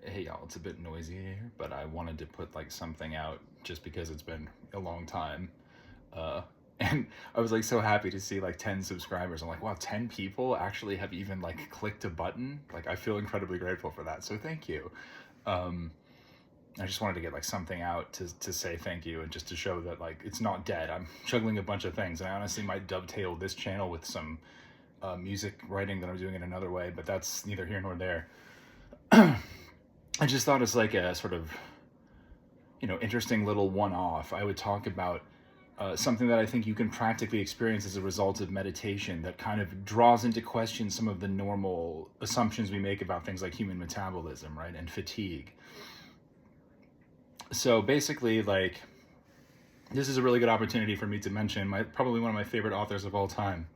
Hey y'all, it's a bit noisy here, but I wanted to put like something out just because it's been a long time. Uh, and I was like so happy to see like 10 subscribers. I'm like, wow, 10 people actually have even like clicked a button. Like I feel incredibly grateful for that. So thank you. Um, I just wanted to get like something out to say thank you and just to show that like it's not dead. I'm juggling a bunch of things, and I honestly might dovetail this channel with some music writing that I'm doing in another way, but that's neither here nor there. I just thought it's like a sort of, interesting little one-off. I would talk about something that I think you can practically experience as a result of meditation that kind of draws into question some of the normal assumptions we make about things like human metabolism, right, and fatigue. So basically, like, this is a really good opportunity for me to mention probably one of my favorite authors of all time.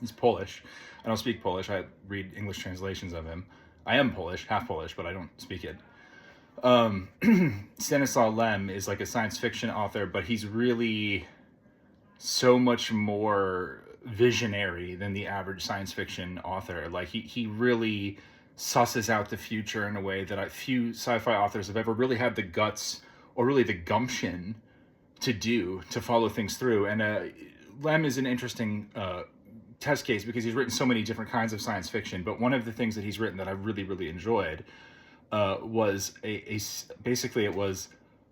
He's Polish. I don't speak Polish. I read English translations of him. I am Polish, half Polish, but I don't speak it. Stanislaw Lem is like a science fiction author, but he's really so much more visionary than the average science fiction author. Like he really susses out the future in a way that few sci-fi authors have ever really had the guts or really the gumption to follow things through. And Lem is an interesting test case because he's written so many different kinds of science fiction. But one of the things that he's written that I really, really enjoyed was basically it was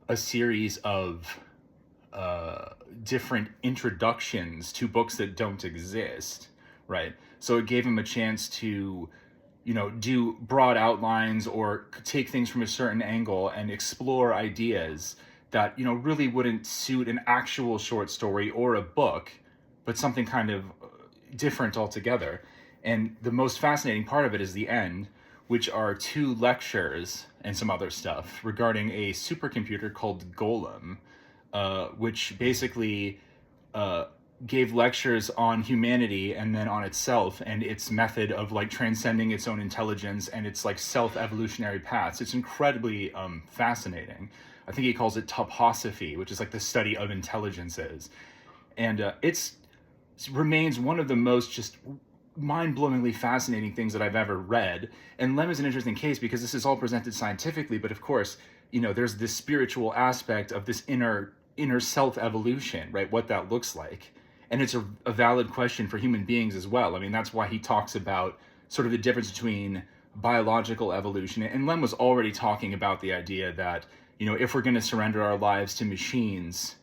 a series of different introductions to books that don't exist, right? So it gave him a chance to, do broad outlines or take things from a certain angle and explore ideas that, really wouldn't suit an actual short story or a book, but something kind of different altogether. And the most fascinating part of it is the end, which are two lectures and some other stuff regarding a supercomputer called Golem, which basically gave lectures on humanity and then on itself and its method of like transcending its own intelligence and its like self-evolutionary paths. It's incredibly fascinating. I think he calls it toposophy, which is like the study of intelligences. And it remains one of the most just mind-blowingly fascinating things that I've ever read. And Lem is an interesting case because this is all presented scientifically, but of course, there's this spiritual aspect of this inner self-evolution, right? What that looks like. And it's a valid question for human beings as well. I mean, that's why he talks about sort of the difference between biological evolution. And Lem was already talking about the idea that, if we're going to surrender our lives to machines,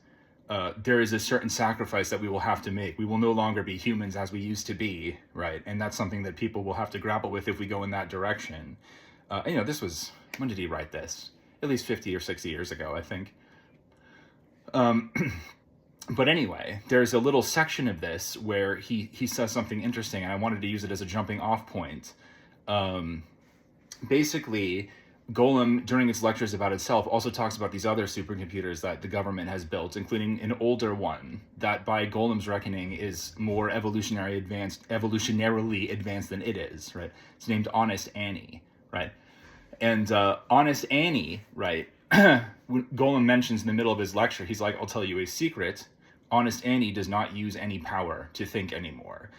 there is a certain sacrifice that we will have to make. We will no longer be humans as we used to be, right? And that's something that people will have to grapple with if we go in that direction. This was, when did he write this? At least 50 or 60 years ago, I think. But anyway, there's a little section of this where he says something interesting, and I wanted to use it as a jumping off point. Basically, Golem, during its lectures about itself, also talks about these other supercomputers that the government has built, including an older one that, by Golem's reckoning, is more evolutionarily advanced than it is, right? It's named Honest Annie, right? And Honest Annie, right, Golem mentions in the middle of his lecture, he's like, I'll tell you a secret. Honest Annie does not use any power to think anymore.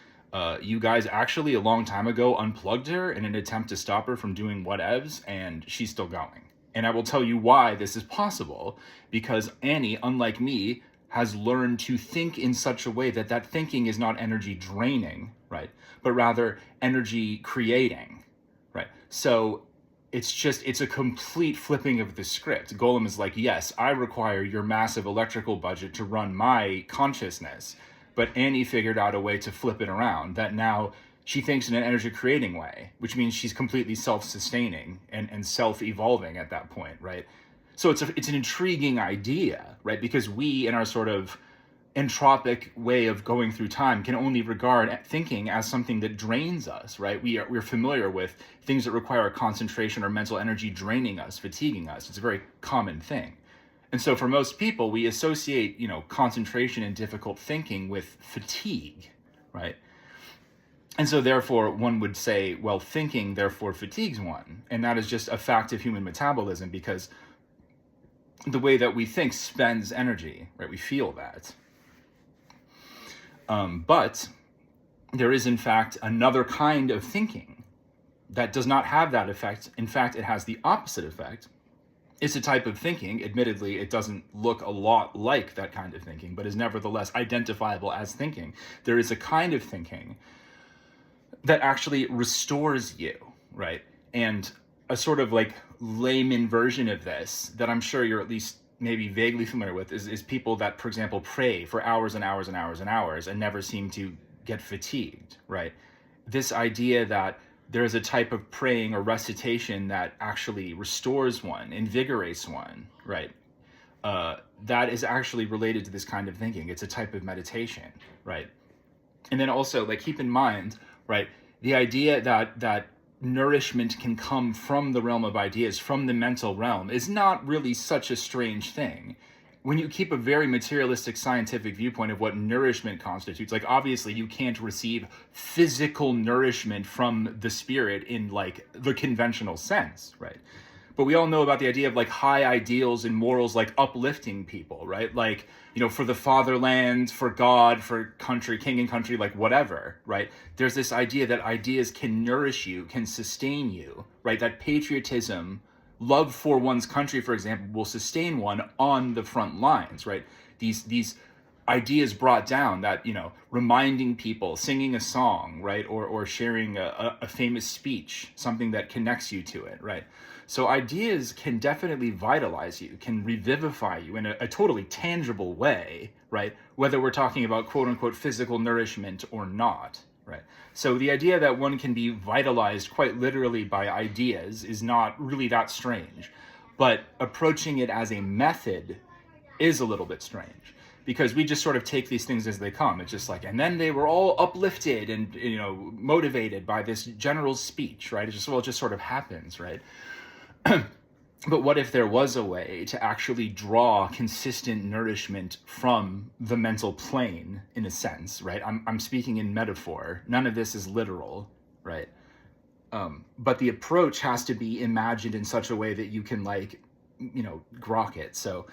You guys actually a long time ago unplugged her in an attempt to stop her from doing whatevs, and she's still going. And I will tell you why this is possible, because Annie, unlike me, has learned to think in such a way that thinking is not energy draining, right? But rather energy creating, right? So it's a complete flipping of the script. Golem is like, yes, I require your massive electrical budget to run my consciousness. But Annie figured out a way to flip it around, that now she thinks in an energy creating way, which means she's completely self-sustaining and self-evolving at that point, right? So it's an intriguing idea, right? Because we, in our sort of entropic way of going through time, can only regard thinking as something that drains us, right? We're familiar with things that require concentration or mental energy draining us, fatiguing us. It's a very common thing. And so for most people, we associate, concentration and difficult thinking with fatigue, right? And so therefore one would say, well, thinking therefore fatigues one. And that is just a fact of human metabolism, because the way that we think spends energy, right? We feel that. But there is, in fact, another kind of thinking, that does not have that effect. In fact, it has the opposite effect. It's a type of thinking. Admittedly, it doesn't look a lot like that kind of thinking, but is nevertheless identifiable as thinking. There is a kind of thinking that actually restores you, right? And a sort of like layman version of this that I'm sure you're at least maybe vaguely familiar with is people that, for example, pray for hours and hours and hours and hours and never seem to get fatigued, right? This idea that there is a type of praying or recitation that actually restores one, invigorates one, right? That is actually related to this kind of thinking. It's a type of meditation, right? And then also, like, keep in mind, right, the idea that nourishment can come from the realm of ideas, from the mental realm, is not really such a strange thing. When you keep a very materialistic scientific viewpoint of what nourishment constitutes, like, obviously you can't receive physical nourishment from the spirit in like the conventional sense, right? But we all know about the idea of like high ideals and morals, like uplifting people, right? Like, you know, for the fatherland, for God, for country, king and country, like whatever, right? There's this idea that ideas can nourish you, can sustain you, right? That patriotism, love for one's country, for example, will sustain one on the front lines, right? These ideas brought down, that, you know, reminding people, singing a song, right? Or sharing a famous speech, something that connects you to it, right? So ideas can definitely vitalize you, can revivify you in a totally tangible way, right? Whether we're talking about quote unquote physical nourishment or not, right? So the idea that one can be vitalized quite literally by ideas is not really that strange. But approaching it as a method is a little bit strange, because we just sort of take these things as they come. It's just like, and then they were all uplifted and, you know, motivated by this general's speech, right? It's just, well, it just sort of happens, right? But what if there was a way to actually draw consistent nourishment from the mental plane, in a sense, right? I'm speaking in metaphor. None of this is literal, right? But the approach has to be imagined in such a way that you can, like, you know, grok it. So,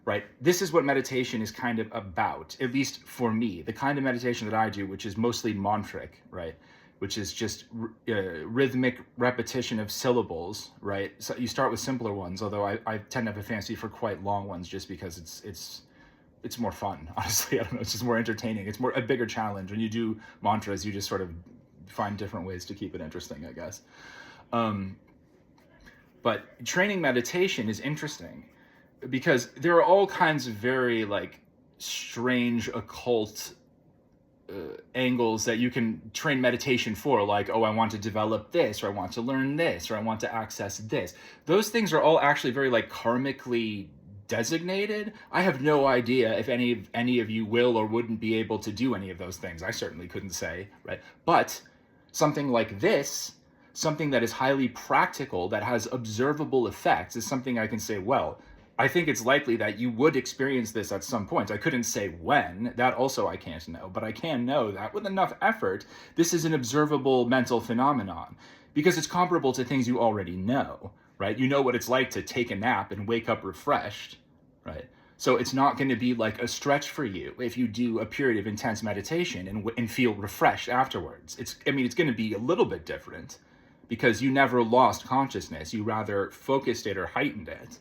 right, this is what meditation is kind of about, at least for me. The kind of meditation that I do, which is mostly mantric, right? Which is just rhythmic repetition of syllables, right? So you start with simpler ones, although I tend to have a fancy for quite long ones, just because it's more fun, honestly. I don't know, it's just more entertaining. It's more a bigger challenge. When you do mantras, you just sort of find different ways to keep it interesting, I guess. But training meditation is interesting because there are all kinds of very, like, strange occult angles that you can train meditation for, like, oh, I want to develop this, or I want to learn this, or I want to access this. Those things are all actually very, like, karmically designated. I have no idea if any of you will or wouldn't be able to do any of those things. I certainly couldn't say, right? But something like this, something that is highly practical, that has observable effects, is something I can say, well, I think it's likely that you would experience this at some point. I couldn't say when, that also I can't know, but I can know that with enough effort, this is an observable mental phenomenon, because it's comparable to things you already know, right? You know what it's like to take a nap and wake up refreshed, right? So it's not going to be like a stretch for you if you do a period of intense meditation and feel refreshed afterwards. It's going to be a little bit different, because you never lost consciousness. You rather focused it or heightened it,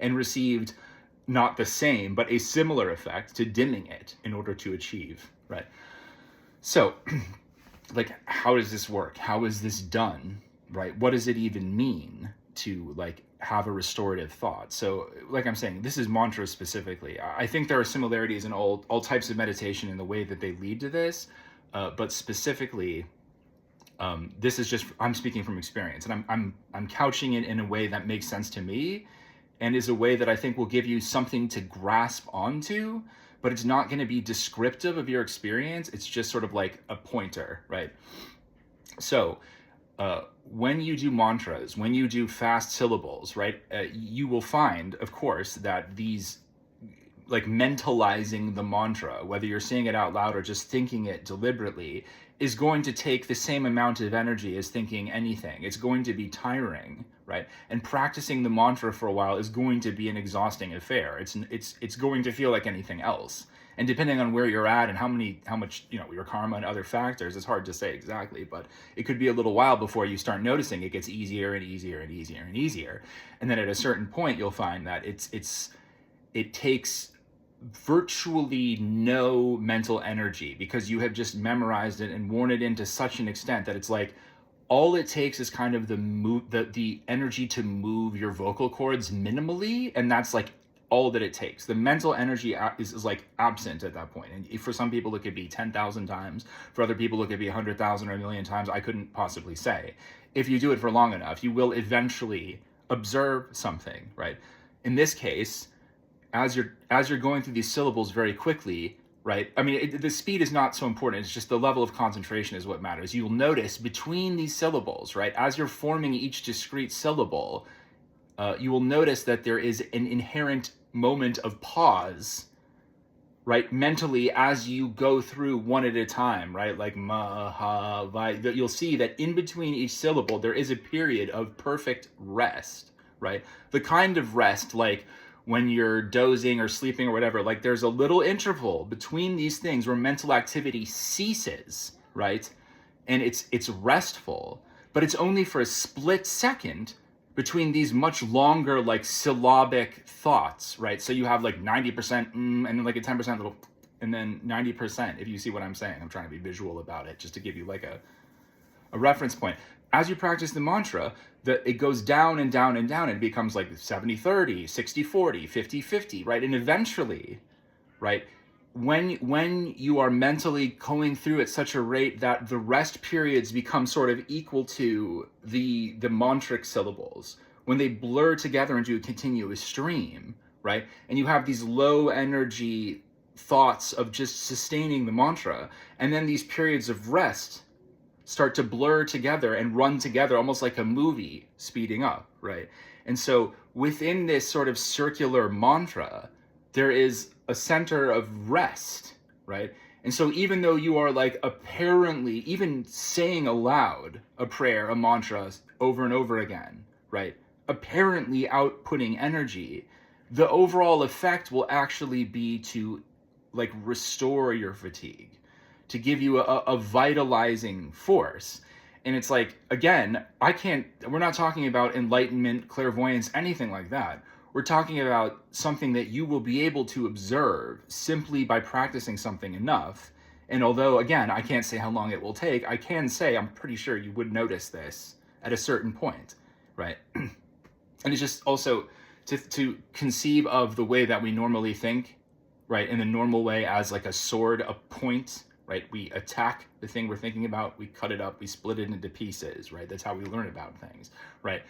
and received not the same, but a similar effect to dimming it in order to achieve, right? So, like, how does this work? How is this done, right? What does it even mean to, like, have a restorative thought? So, like I'm saying, this is mantras specifically. I think there are similarities in all types of meditation in the way that they lead to this, but specifically, this is just, I'm speaking from experience, and I'm couching it in a way that makes sense to me, and is a way that I think will give you something to grasp onto, but it's not going to be descriptive of your experience. It's just sort of like a pointer, right? So when you do mantras, when you do fast syllables, right, you will find, of course, that these, like, mentalizing the mantra, whether you're saying it out loud or just thinking it deliberately, is going to take the same amount of energy as thinking anything. It's going to be tiring, right? And practicing the mantra for a while is going to be an exhausting affair. It's going to feel like anything else. And depending on where you're at and how much, your karma and other factors, it's hard to say exactly, but it could be a little while before you start noticing it gets easier and easier and easier and easier. And then at a certain point, you'll find that it takes virtually no mental energy because you have just memorized it and worn it in to such an extent that it's like all it takes is kind of the energy to move your vocal cords minimally, and that's like all that it takes. The mental energy is like absent at that point. And for some people it could be 10,000 times, for other people it could be 100,000 or a million times. I couldn't possibly say. If you do it for long enough, you will eventually observe something, right? In this case, as you're going through these syllables very quickly, right? I mean, the speed is not so important. It's just the level of concentration is what matters. You'll notice between these syllables, right, as you're forming each discrete syllable, you will notice that there is an inherent moment of pause, right, mentally as you go through one at a time, right? Like ma, ha, vi. You'll see that in between each syllable, there is a period of perfect rest, right? The kind of rest like when you're dozing or sleeping or whatever, like there's a little interval between these things where mental activity ceases, right? And it's restful, but it's only for a split second between these much longer like syllabic thoughts, right? So you have like 90% and then like a 10% little, and then 90%, if you see what I'm saying. I'm trying to be visual about it just to give you like a reference point. As you practice the mantra, it goes down and down and down and it becomes like 70-30, 60-40, 50-50, right? And eventually, right, when you are mentally going through at such a rate that the rest periods become sort of equal to the mantric syllables, when they blur together into a continuous stream, right? And you have these low energy thoughts of just sustaining the mantra, and then these periods of rest start to blur together and run together almost like a movie speeding up, right? And so within this sort of circular mantra, there is a center of rest, right? And so even though you are like apparently even saying aloud a prayer, a mantra over and over again, right? Apparently outputting energy, the overall effect will actually be to like restore your fatigue, to give you a vitalizing force. And it's like, again, we're not talking about enlightenment, clairvoyance, anything like that. We're talking about something that you will be able to observe simply by practicing something enough. And although, again, I can't say how long it will take, I can say I'm pretty sure you would notice this at a certain point, right? And it's just also to conceive of the way that we normally think, right, in the normal way as like a sword, a point, right? We attack the thing we're thinking about, we cut it up, we split it into pieces, right? That's how we learn about things, right?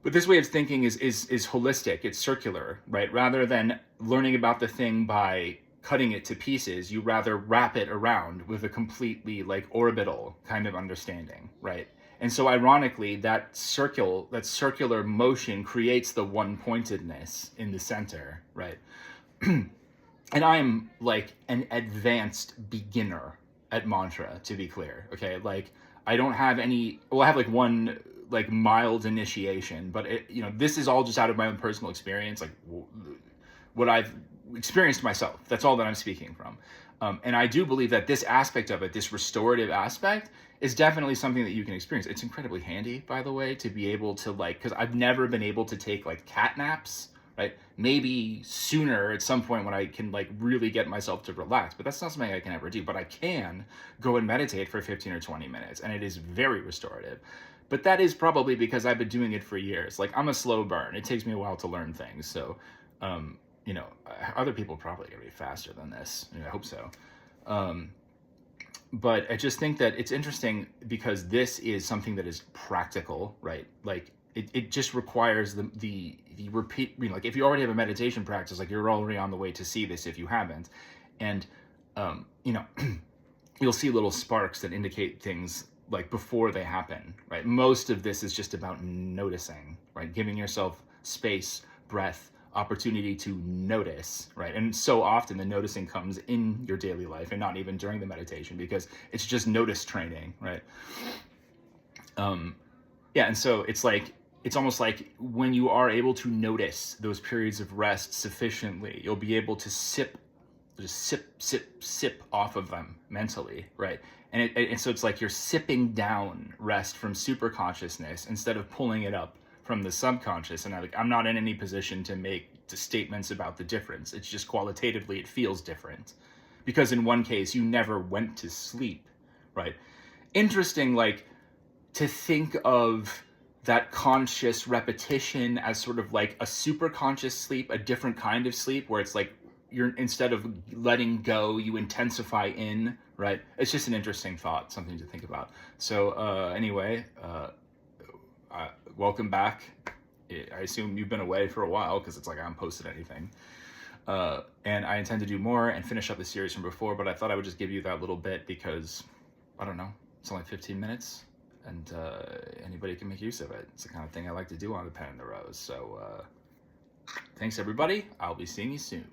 But this way of thinking is holistic, it's circular, right? Rather than learning about the thing by cutting it to pieces, you rather wrap it around with a completely like orbital kind of understanding, right? And so ironically, that circular motion creates the one-pointedness in the center, right? And I'm like an advanced beginner at mantra, to be clear, okay? Like I don't have I have like one like mild initiation, but this is all just out of my own personal experience, like what I've experienced myself. That's all that I'm speaking from. And I do believe that this aspect of it, this restorative aspect, is definitely something that you can experience. It's incredibly handy, by the way, to be able to like, because I've never been able to take like cat naps, right? Maybe sooner at some point when I can like really get myself to relax, but that's not something I can ever do. But I can go and meditate for 15 or 20 minutes, and it is very restorative. But that is probably because I've been doing it for years. Like I'm a slow burn. It takes me a while to learn things. So, other people probably are faster than this. I hope so. But I just think that it's interesting because this is something that is practical, right? Like it just requires the repeat, like if you already have a meditation practice, like you're already on the way to see this if you haven't. And, you'll see little sparks that indicate things like before they happen, right? Most of this is just about noticing, right? Giving yourself space, breath, opportunity to notice, right? And so often the noticing comes in your daily life and not even during the meditation because it's just notice training, right? And so it's almost like when you are able to notice those periods of rest sufficiently, you'll be able to sip just sip off of them mentally, right? And so it's like you're sipping down rest from super consciousness instead of pulling it up from the subconscious. And I'm not in any position to make statements about the difference. It's just qualitatively it feels different, because in one case you never went to sleep, right? Interesting, like, to think of that conscious repetition as sort of like a super conscious sleep, a different kind of sleep where it's like you're, instead of letting go, you intensify in, right? It's just an interesting thought, something to think about. So anyway, welcome back. I assume you've been away for a while because it's like I haven't posted anything. And I intend to do more and finish up the series from before, but I thought I would just give you that little bit because, I don't know, it's only 15 minutes and anybody can make use of it. It's the kind of thing I like to do on the Pen and the Rose. So thanks everybody. I'll be seeing you soon.